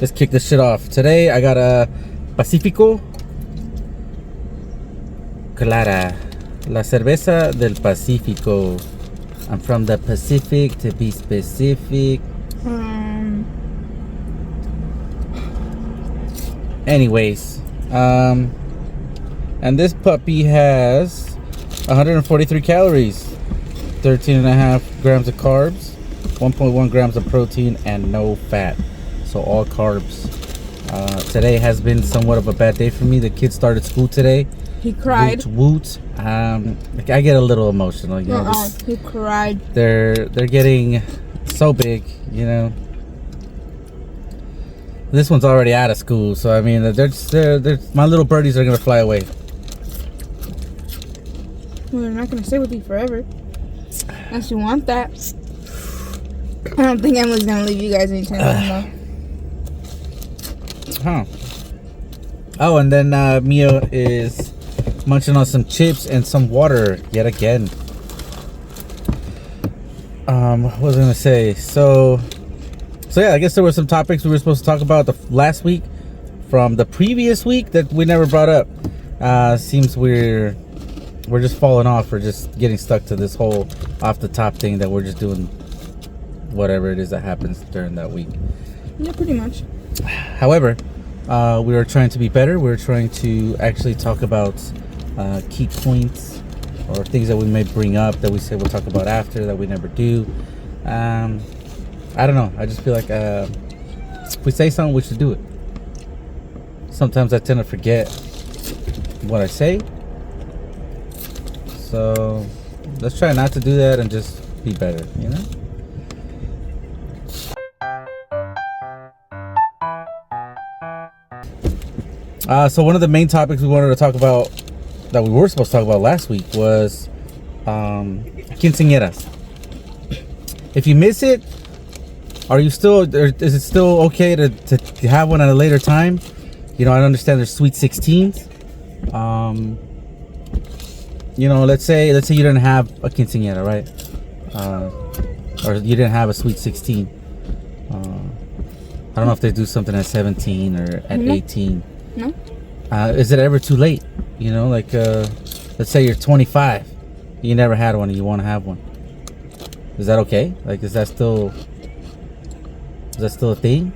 Let's kick this shit off. Today I got a Pacífico Clara, la cerveza del Pacífico. I'm from the Pacific, to be specific. Anyways, and this puppy has 143 calories, 13.5 grams of carbs, 1.1 grams of protein, and no fat. So all carbs. Today has been somewhat of a bad day for me. The kids started school today. He cried. Woot. Like I get a little emotional. You know, He cried. They're getting so big. You know. This one's already out of school, so I mean, they're my little birdies are gonna fly away. Well, they're not gonna stay with you forever, unless you want that. I don't think Emily's gonna leave you guys anytime soon, though. Huh. Oh, and then Mia is munching on some chips and some water yet again. What was I gonna say? So yeah, I guess there were some topics we were supposed to talk about the last week from the previous week that we never brought up. Seems we're just falling off. We're just getting stuck to this whole off the top thing that we're just doing whatever it is that happens during that week. Yeah, pretty much. However, we were trying to be better. We were trying to actually talk about key points or things that we may bring up that we say we'll talk about after that we never do. I don't know. I just feel like if we say something, we should do it. Sometimes I tend to forget what I say. So let's try not to do that and just be better, you know? So one of the main topics we wanted to talk about that we were supposed to talk about last week was quinceañeras. If you miss it, is it still okay to have one at a later time? You know, I understand there's sweet 16s. You know, let's say you didn't have a quinceañera, right? Or you didn't have a sweet 16. I don't know if they do something at 17 or at 18. No. Is it ever too late? You know, like let's say you're 25, you never had one and you want to have one. Is that okay? Like, is that still a thing?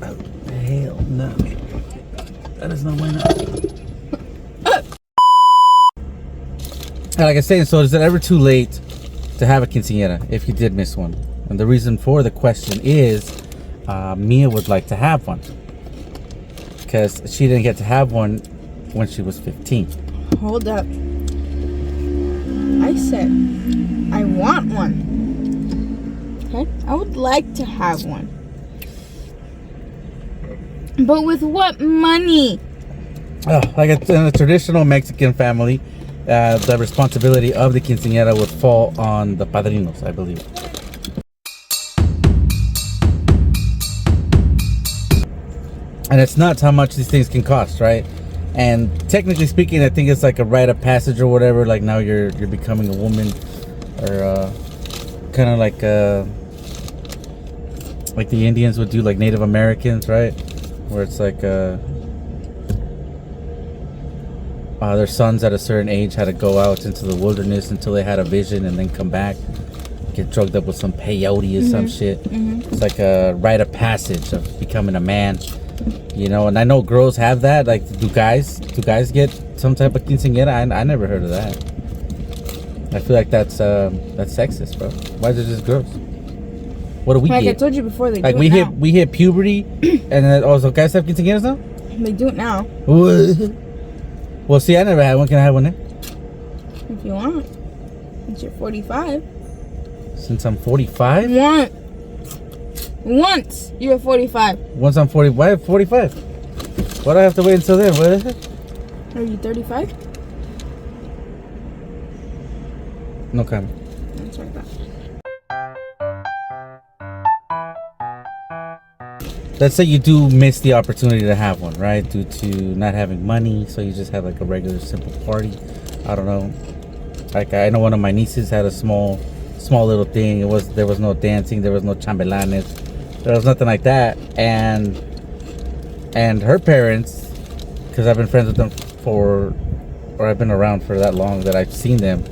Oh, hell no. That is not why not. And like I said, so is it ever too late to have a quinceañera if you did miss one? And the reason for the question is Mia would like to have one because she didn't get to have one when she was 15. Hold up. I said I want one. Okay? I would like to have one. But with what money? Like in a traditional Mexican family, the responsibility of the quinceañera would fall on the padrinos, I believe. And it's nuts how much these things can cost, right? And technically speaking, I think it's like a rite of passage or whatever. Like now you're becoming a woman, or kind of like the Indians would do, like Native Americans, right? Where it's like their sons at a certain age had to go out into the wilderness until they had a vision and then come back, get drugged up with some peyote or some shit. It's like a rite of passage of becoming a man. You know, and I know girls have that. Like, do guys get some type of quinceañera? I never heard of that. I feel like that's sexist, bro. Why is it just girls? What do we like get? I told you before, they like do it now. we hit puberty, and then also guys have quinceañeras now. They do it now. Well, see, I never had one. Can I have one now? If you want. Since you're 45. Since I'm 45. Once you're 45. Once I'm 40. Why 45? Why do I have to wait until then? What? Are you 35? No comment. That's what I thought. Let's say you do miss the opportunity to have one, right? Due to not having money, so you just have like a regular simple party. I don't know. Like I know one of my nieces had a small little thing. There was no dancing, there was no chambelanes, there was nothing like that. And And her parents, because I've been friends with them or I've been around for that long that I've seen them.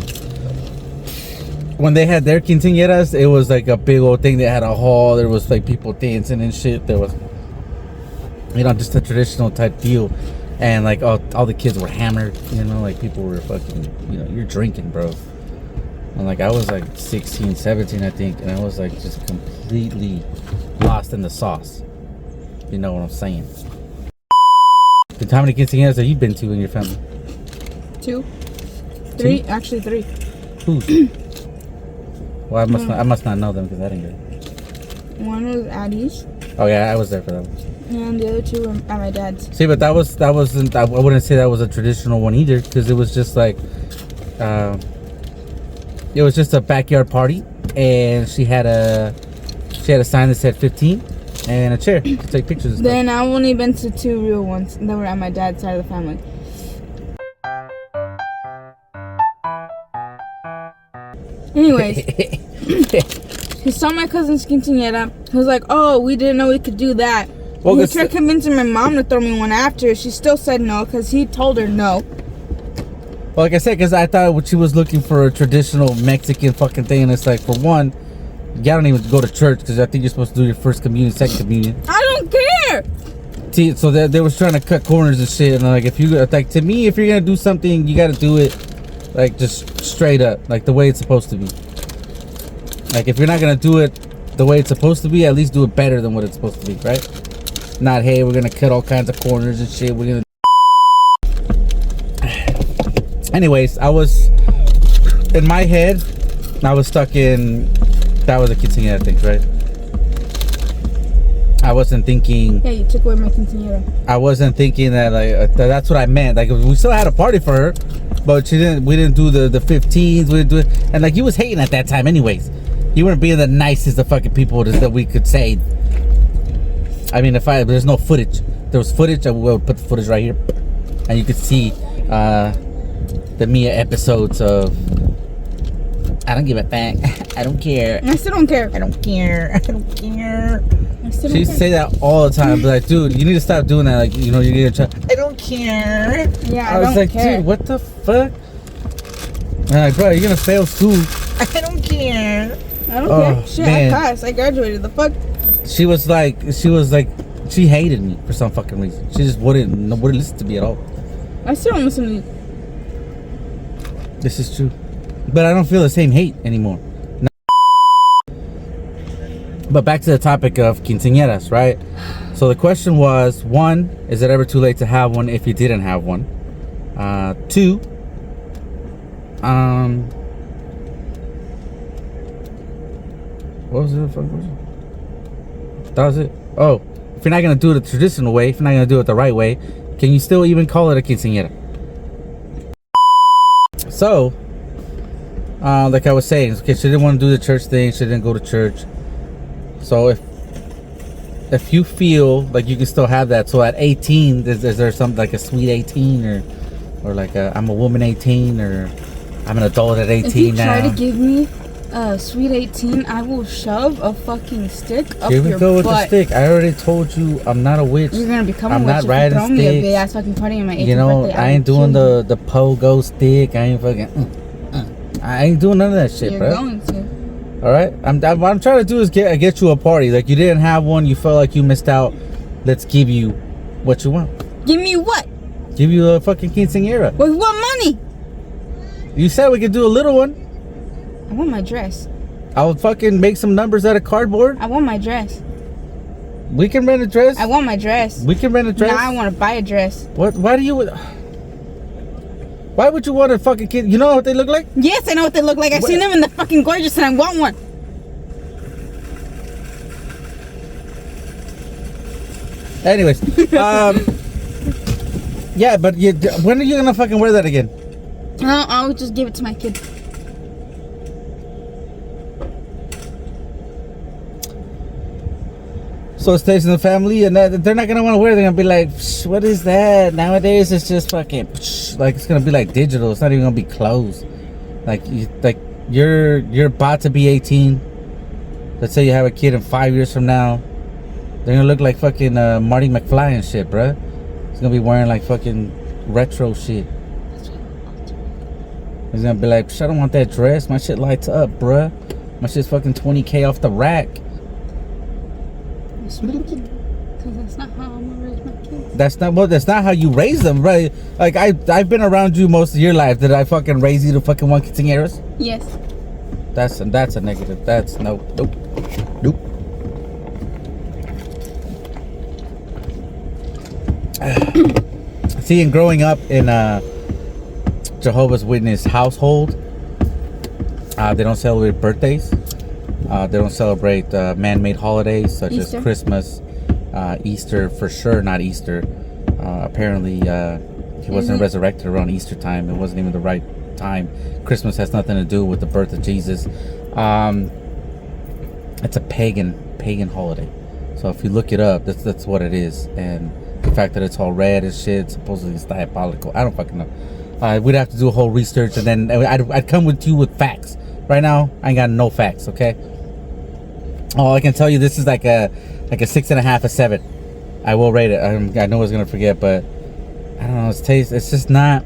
When they had their quinceañeras, it was like a big old thing. They had a hall. There was like people dancing and shit. There was, just a traditional type deal. And like all the kids were hammered, like people were fucking, you're drinking, bro. And like I was like 16, 17, I think. And I was like just completely lost in the sauce. You know what I'm saying? How many quinceañeras have you been to in your family? 2, 3, actually 3. Who's? Well, I must not know them because I didn't go. One was Addie's. Oh yeah, I was there for that one. And the other 2 were at my dad's. See, but that wasn't. I wouldn't say that was a traditional one either, because it was just like, it was just a backyard party, and she had a sign that said 15 and a chair to take pictures and stuff. Then I've only been to 2 real ones that were at my dad's side of the family. Anyways, he saw my cousin's quinceañera. He was like, "Oh, we didn't know we could do that." Well, he tried convincing my mom to throw me one after. She still said no because he told her no. Well, like I said, because I thought she was looking for a traditional Mexican fucking thing, and it's like, for one, you don't even go to church because I think you're supposed to do your first communion, second communion. I don't care. See, so they was trying to cut corners and shit, and like to me, if you're gonna do something, you got to do it like just straight up, like the way it's supposed to be. Like if you're not gonna do it the way it's supposed to be, at least do it better than what it's supposed to be, right? Not, hey, we're gonna cut all kinds of corners and shit. We're gonna. Anyways, I was in my head. I was stuck in. That was a quinceañera thing, right? I wasn't thinking. Yeah, you took away my quinceañera. I wasn't thinking that like that's what I meant. Like we still had a party for her, but we didn't do the 15s. We didn't do it, and like you was hating at that time, anyways. You weren't being the nicest of fucking people that we could say. I mean, there's no footage. There was footage. I will put the footage right here, and you could see the Mia episodes of. I don't give a fuck. I don't care. I still don't care. I don't care. I don't care. She used to say that all the time. But like, dude, you need to stop doing that. Like, you're gonna try. I don't care. Yeah, I was like, care. dude, what the fuck? I'm like, bro, you're gonna fail school. I don't care. I don't care. Shit, man. I passed. I graduated. The fuck? She was like, she hated me for some fucking reason. She just wouldn't listen to me at all. I still don't listen to you. This is true. But I don't feel the same hate anymore. No. But back to the topic of quinceañeras, right? So the question was, 1, is it ever too late to have one if you didn't have one? 2, what was the fuck question? That was it. Oh, if you're not gonna do it the traditional way, if you're not gonna do it the right way, can you still even call it a quinceañera? So, like I was saying, okay, she didn't want to do the church thing. She didn't go to church. So if you feel like you can still have that, so at 18, is there something like a sweet 18 or like I'm a woman 18 or I'm an adult at 18 now? If you try to give me a sweet 18, I will shove a fucking stick up your butt. Here we go with the stick. I already told you I'm not a witch. You're gonna become I'm a witch not riding if you throw me a big sticks. ass fucking party in my 18th birthday. I ain't doing the pogo stick. I ain't fucking. I ain't doing none of that shit, You're bro. going to. All right. What I'm trying to do is get you a party. Like you didn't have one. You felt like you missed out. Let's give you what you want. Give me what? Give you a fucking quinceañera. With what money? You said we could do a little one. I want my dress. I'll fucking make some numbers out of cardboard. I want my dress. We can rent a dress. I want my dress. We can rent a dress. Now I want to buy a dress. What? Why would you want a fucking kid? You know what they look like? Yes, I know what they look like. I've seen them in the fucking gorgeous and I want one. Anyways, yeah, but when are you gonna fucking wear that again? No, I'll just give it to my kid. So it stays in the family, and they're not gonna want to wear it. They're gonna be like, "What is that?" Nowadays, it's just fucking like it's gonna be like digital. It's not even gonna be clothes. Like you're about to be 18. Let's say you have a kid in 5 years from now. They're gonna look like fucking Marty McFly and shit, bruh. He's gonna be wearing like fucking retro shit. He's gonna be like, I don't want that dress. My shit lights up, bruh. My shit's fucking 20K off the rack. Because that's not how I'm gonna raise my kids. That's not how you raise them, right? Like I've been around you most of your life. Did I fucking raise you to fucking want quinceañeras? Yes. That's a negative. That's nope. See, and growing up in a Jehovah's Witness household, they don't celebrate birthdays. They don't celebrate man-made holidays such Easter. as Christmas, Easter for sure. Not Easter. Apparently, he wasn't resurrected around Easter time. It wasn't even the right time. Christmas has nothing to do with the birth of Jesus. It's a pagan holiday. So if you look it up, that's what it is. And the fact that it's all red and shit, supposedly it's diabolical. I don't fucking know. We'd have to do a whole research, and then I'd come with you with facts. Right now, I ain't got no facts. Okay. Oh, I can tell you, this is like a 6.5, a 7. I will rate it. I know I was gonna forget, but I don't know. It's just not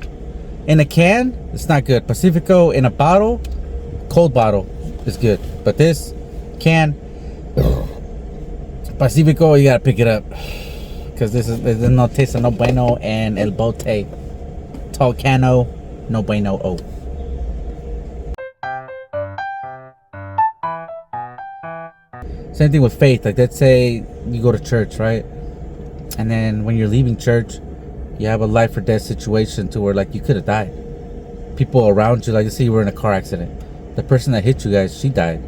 in a can. It's not good. Pacifico in a bottle, cold bottle, is good. But this can Pacifico, you gotta pick it up because there's no taste of no bueno, and el bote Tolcano no bueno. Oh. Same thing with faith. Like, let's say you go to church, right? And then when you're leaving church, you have a life or death situation to where, like, you could have died. People around you, like, let's say you were in a car accident. The person that hit you guys, she died.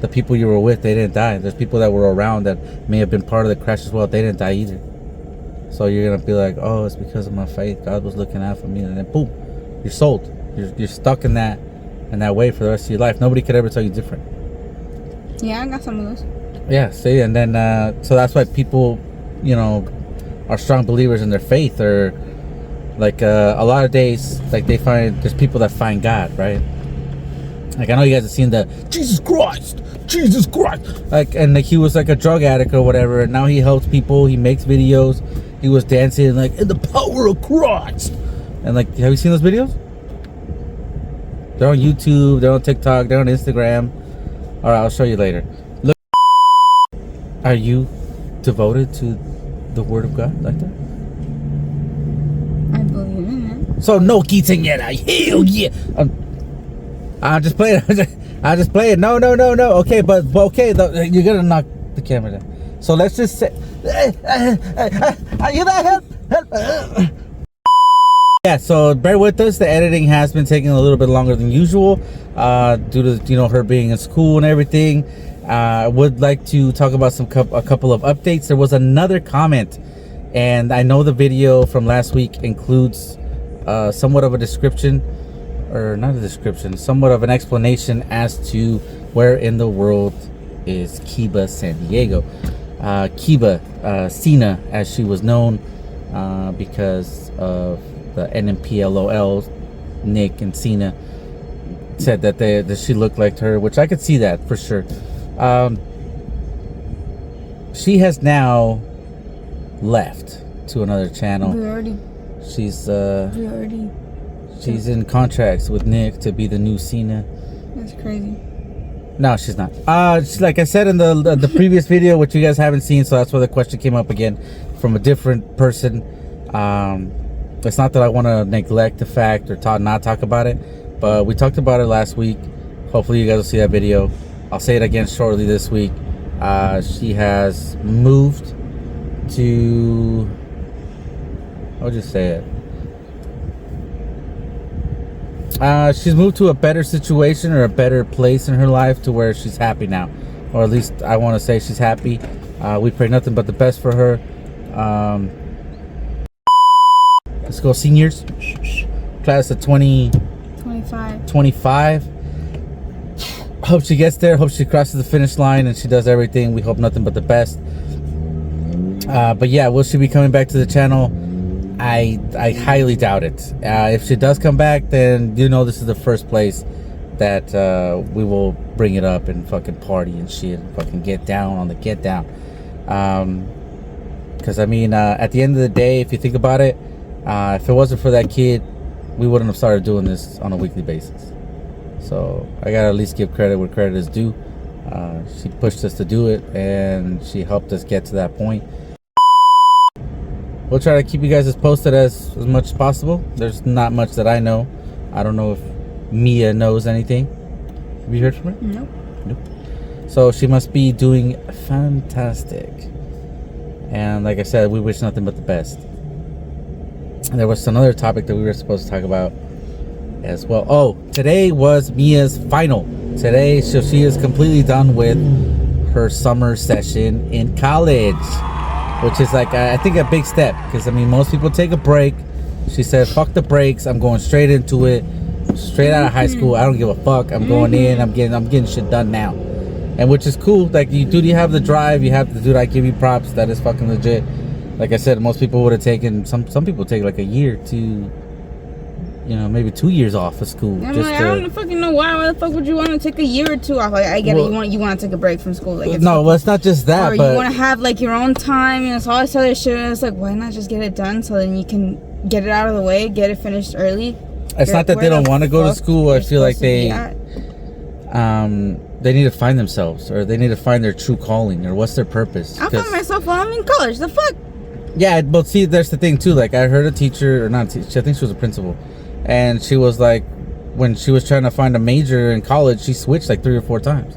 The people you were with, they didn't die. There's people that were around that may have been part of the crash as well. They didn't die either. So you're going to be like, oh, it's because of my faith. God was looking out for me. And then, boom, you're sold. You're stuck in that way for the rest of your life. Nobody could ever tell you different. Yeah, I got some of those. Yeah, see, and then so that's why people, are strong believers in their faith, or like a lot of days, like there's people that find God, right? Like, I know you guys have seen the Jesus Christ, like, and like he was like a drug addict or whatever, and now he helps people. He makes videos. He was dancing like in the power of Christ, and like, have you seen those videos? They're on YouTube. They're on TikTok. They're on Instagram. All right, I'll show you later. Look, are you devoted to the Word of God like that? I believe in it. So no quinceañera. Hell yeah. I'm just playing. I just play it. No. Okay, but okay, you're gonna knock the camera down. So let's just say, help. Yeah, so bear with us. The editing has been taking a little bit longer than usual due to her being in school and everything. I would like to talk about a couple of updates. There was another comment, and I know the video from last week includes somewhat of a description, or not a description, somewhat of an explanation as to where in the world is Kiba San Diego. Kiba, Cena, as she was known, because of the NMPLOL, Nick and Cena said that she looked like her, which I could see that for sure. She has now left to another channel. She's in contracts with Nick to be the new Cena. That's crazy. No, she's not. Like I said in the previous video, which you guys haven't seen, so that's why the question came up again from a different person. It's not that I want to neglect the fact or not talk about it, but we talked about it last week. Hopefully you guys will see that video. I'll say it again shortly this week. She has moved to, I'll just say it. She's moved to a better situation or a better place in her life to where she's happy now, or at least I want to say she's happy. We pray nothing but the best for her. Let's go seniors. Class of 2025. Hope she gets there. Hope she crosses the finish line and she does everything. We hope nothing but the best. But yeah, will she be coming back to the channel? I highly doubt it. If she does come back, then this is the first place that we will bring it up and fucking party and shit and fucking get down on the get down. Because I mean, at the end of the day, if you think about it, if it wasn't for that kid, we wouldn't have started doing this on a weekly basis. So I gotta at least give credit where credit is due. She pushed us to do it, and she helped us get to that point. We'll try to keep you guys as posted as much as possible. There's not much that I know. I don't know if Mia knows anything. Have you heard from her? Nope. So she must be doing fantastic. And like I said, we wish nothing but the best. And there was another topic that we were supposed to talk about as well. Oh, today was Mia's final. Today, so she is completely done with her summer session in college, which is like, I think, a big step. Because I mean, most people take a break. She said, fuck the breaks, I'm going straight into it, straight out of high school. I don't give a fuck. I'm going in, I'm getting shit done now. And which is cool. Like, you have the drive, you have the dude. I give you props. That is fucking legit. Like I said, most people would have taken, some people take like a year to, maybe 2 years off of school. I don't fucking know why the fuck would you want to take a year or two off? Like, I get it, you want to take a break from school. Like, well, it's not just that, or but you want to have like your own time and it's all this other shit. And it's like, why not just get it done so then you can get it out of the way, get it finished early. It's not that they don't want to go to school. I feel like they need to find themselves, or they need to find their true calling, or what's their purpose. I found myself while I'm in college. The fuck? Yeah, but see, there's the thing too. Like, I heard a teacher, or not a teacher, I think she was a principal, and she was like, when she was trying to find a major in college, she switched like 3 or 4 times.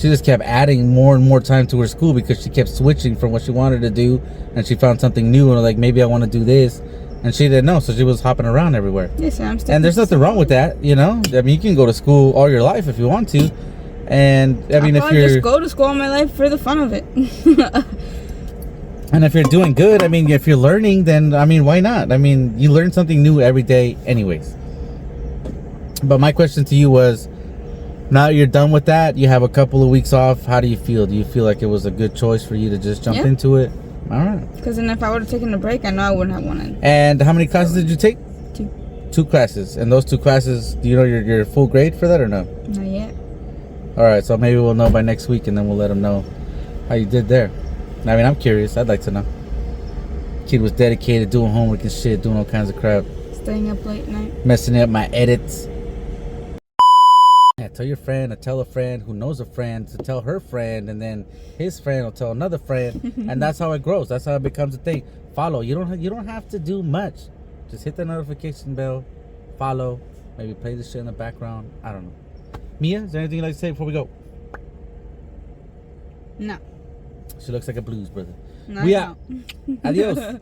She just kept adding more and more time to her school because she kept switching from what she wanted to do, and she found something new, and like, maybe I want to do this, and she didn't know, so she was hopping around everywhere. Yes, I'm still. And there's nothing wrong with that, I mean, you can go to school all your life if you want to, and I mean, if you're just go to school all my life for the fun of it. And if you're doing good, I mean, if you're learning, then, I mean, why not? I mean, you learn something new every day anyways. But my question to you was, now you're done with that, you have a couple of weeks off, how do you feel? Do you feel like it was a good choice for you to just jump into it? All right. Because then if I would have taken a break, I know I wouldn't have wanted. And how many classes did you take? 2. 2 classes. And those 2 classes, do you know your full grade for that or no? Not yet. All right, so maybe we'll know by next week, and then we'll let them know how you did there. I mean, I'm curious. I'd like to know. Kid was dedicated, doing homework and shit, doing all kinds of crap. Staying up late night. Messing up my edits. Yeah, tell your friend to tell a friend who knows a friend to tell her friend, and then his friend will tell another friend, and that's how it grows. That's how it becomes a thing. Follow. You don't have to do much. Just hit the notification bell. Follow. Maybe play the shit in the background. I don't know. Mia, is there anything you'd like to say before we go? No. She looks like a blues brother. No, We out. Adios.